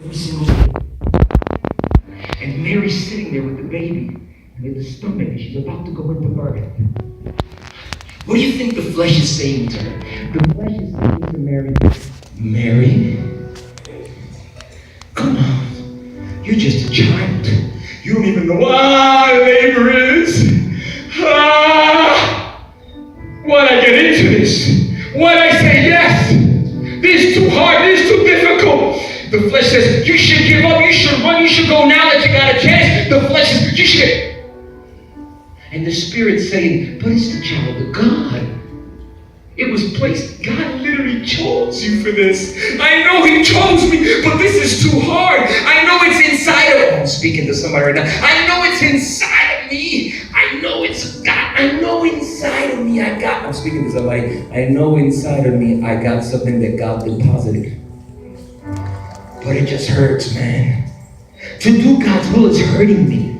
every single day. And Mary's sitting there with the baby and with the stomach, and she's about to go into birth. What do you think the flesh is saying to her? The flesh is saying to Mary, Mary, come on, you're just a child. You don't even know what labor is. Why'd I get into this? Why'd I say yes? This is too hard, this is too difficult. The flesh says, you should give up, you should run, you should go now that you got a chance. The flesh says, you should. And the Spirit's saying, but it's the child of God. It was placed, God literally chose you for this. I know He chose me, but this is too hard. I know it's inside of me. I'm speaking to somebody right now. I know it's inside of me. I know it's God. I know inside of me I'm speaking to somebody. I know inside of me I got something that God deposited. But it just hurts, man. To do God's will is hurting me.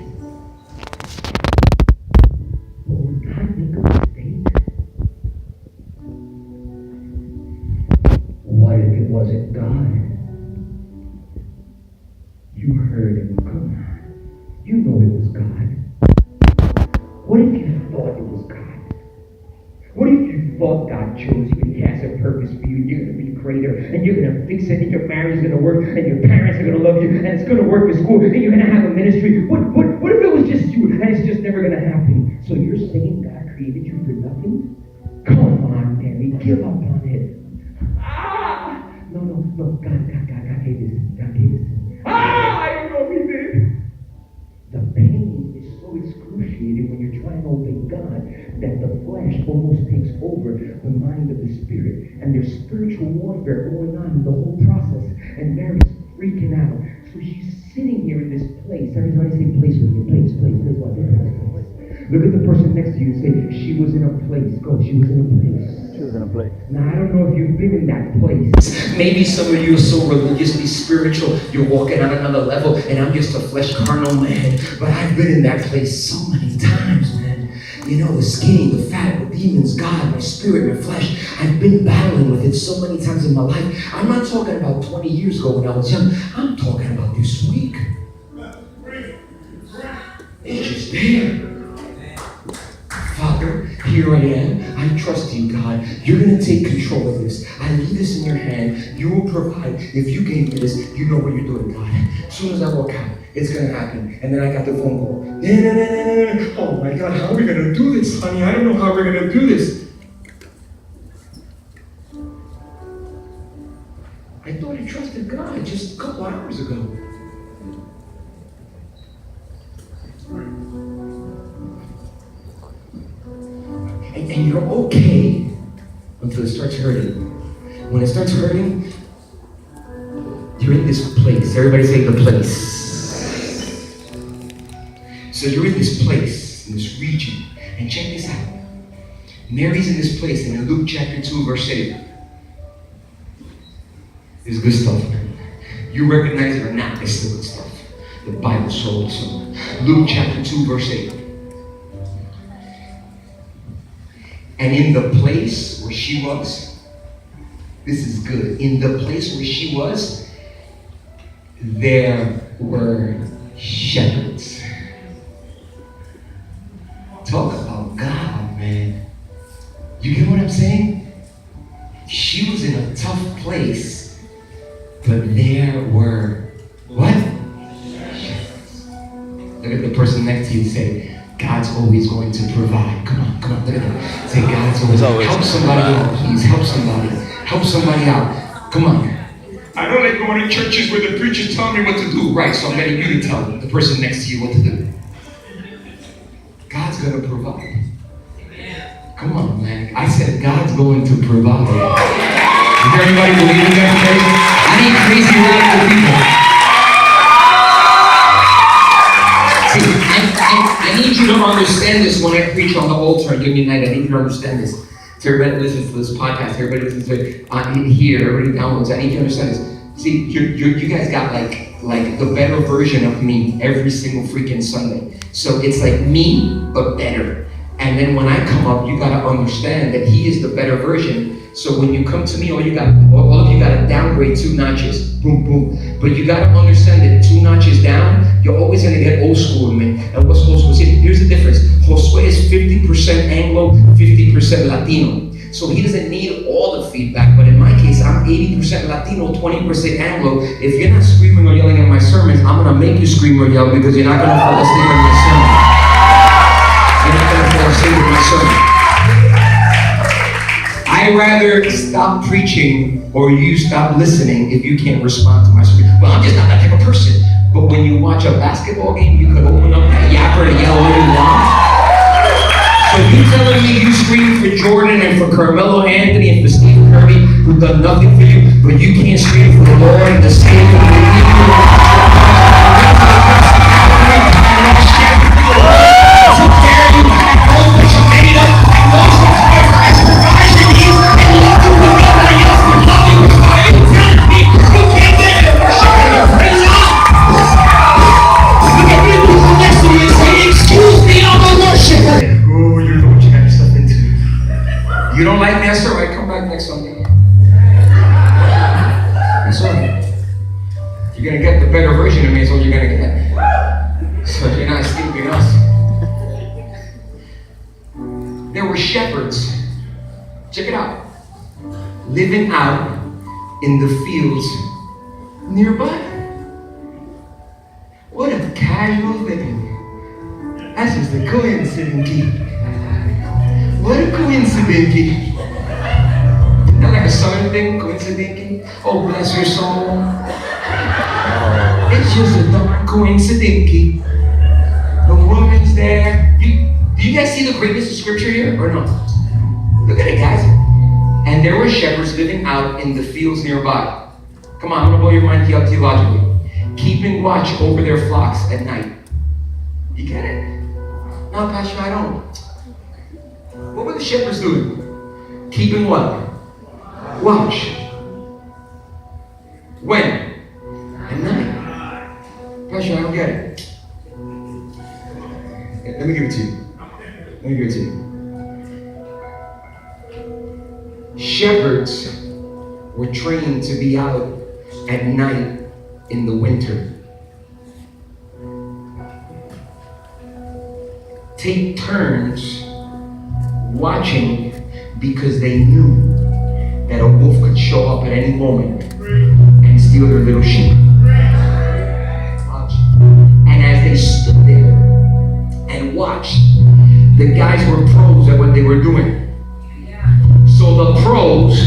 What if it wasn't God? You heard him. Come on. You know it was God. What if you thought it was God? What if you thought God chose you and He has a purpose for you? You're going to be greater and you're going to fix it and your marriage is going to work and your parents are going to love you and it's going to work for school and you're going to have a ministry. What if it was just you and it's just never going to happen? So you're saying God created you for nothing? Come on, Mary. Give up on it. No, God gave this. God gave this. I don't know if He did. The pain is so excruciating when you're trying to obey God that the flesh almost takes over the mind of the Spirit. And there's spiritual warfare going on in the whole process. And Mary's freaking out. So she's sitting here in this place. Everybody say place with me. Place. What? Look at the person next to you and say, she was in a place. Go, she was in a place. She was in a place. Now, I don't know if you've been in that place. Maybe some of you are so religiously spiritual, you're walking on another level, and I'm just a flesh carnal man. But I've been in that place so many times, man. You know, the skinny, the fat, the demons, God, my spirit, my flesh. I've been battling with it so many times in my life. I'm not talking about 20 years ago when I was young. I'm talking about this week. It's just there. Father, here I am. I trust you, God. You're going to take control of this. I leave this in your hand. You will provide. If you gave me this, you know what you're doing, God. As soon as I walk out, it's going to happen. And then I got the phone call. Oh my God, how are we going to do this, honey? I don't know how we're going to do this. I thought I trusted God just a couple hours ago. And you're okay until it starts hurting. When it starts hurting, you're in this place. Everybody say the place. So you're in this place, in this region. And check this out. Mary's in this place, and in Luke chapter 2, verse 8. It's good stuff, man. You recognize it or not, it's still good stuff. The Bible sold some. Luke chapter 2, verse 8. And in the place where she was, this is good. In the place where she was, there were shepherds. Talk about God, man. You get what I'm saying? She was in a tough place, but there were what? Shepherds. Look at the person next to you and say, God's always going to provide. Come on, look at that. Say, God's always help somebody out, please. Help somebody out. Come on. I don't like going to churches where the preacher's telling me what to do. Right, so I'm getting you to tell the person next to you what to do. God's going to provide. Come on, man. I said God's going to provide. Does everybody believe in that today? I need crazy radical people. I need you to understand this when I preach on the altar and give me night. I need you to understand this. To everybody that listens to this podcast, everybody listens to it here, everybody downloads. I need you to understand this. See, you guys got like the better version of me every single freaking Sunday. So it's like me, but better. And then when I come up, you gotta understand that He is the better version. So when you come to me, all of you gotta downgrade 2 notches. Boom, boom. But you gotta understand that 2 notches down, you're always gonna get old school, man. And what's old school? See, here's the difference. Josue is 50% Anglo, 50% Latino. So he doesn't need all the feedback, but in my case, I'm 80% Latino, 20% Anglo. If you're not screaming or yelling at my sermons, I'm gonna make you scream or yell because you're not gonna fall asleep in my sermon. You're not gonna fall asleep in my sermon. I'd rather stop preaching or you stop listening if you can't respond to my sermon. Well, I'm just not that type of person. But when you watch a basketball game, you could open up that yapper to yell what you want. So you telling me you scream for Jordan and for Carmelo Anthony and for Steve Curry, who done nothing for you, but you can't scream for the Lord, the Savior, the Redeemer, you don't like me? That's all right. Come back next Sunday. That's all right. You're going to get the better version of me is what you're going to get. So you're not escaping us. There were shepherds. Check it out. Living out in the fields nearby. What a casual living. That's just a coincidence. What a coincidence. Isn't that like a southern thing? Coincidence? Oh, bless your soul. It's just a darn coincidence. The woman's there. Do you guys see the greatness of scripture here or no? Look at it, guys. And there were shepherds living out in the fields nearby. Come on, I'm going to blow your mind theologically. Keeping watch over their flocks at night. You get it? No, Pastor, I don't. What were the shepherds doing? Keeping what? Watch. When? At night. Pastor, I don't get it. Let me give it to you. Shepherds were trained to be out at night in the winter. Take turns watching because they knew that a wolf could show up at any moment and steal their little sheep. Watch. And as they stood there and watched, the guys were pros at what they were doing. So the pros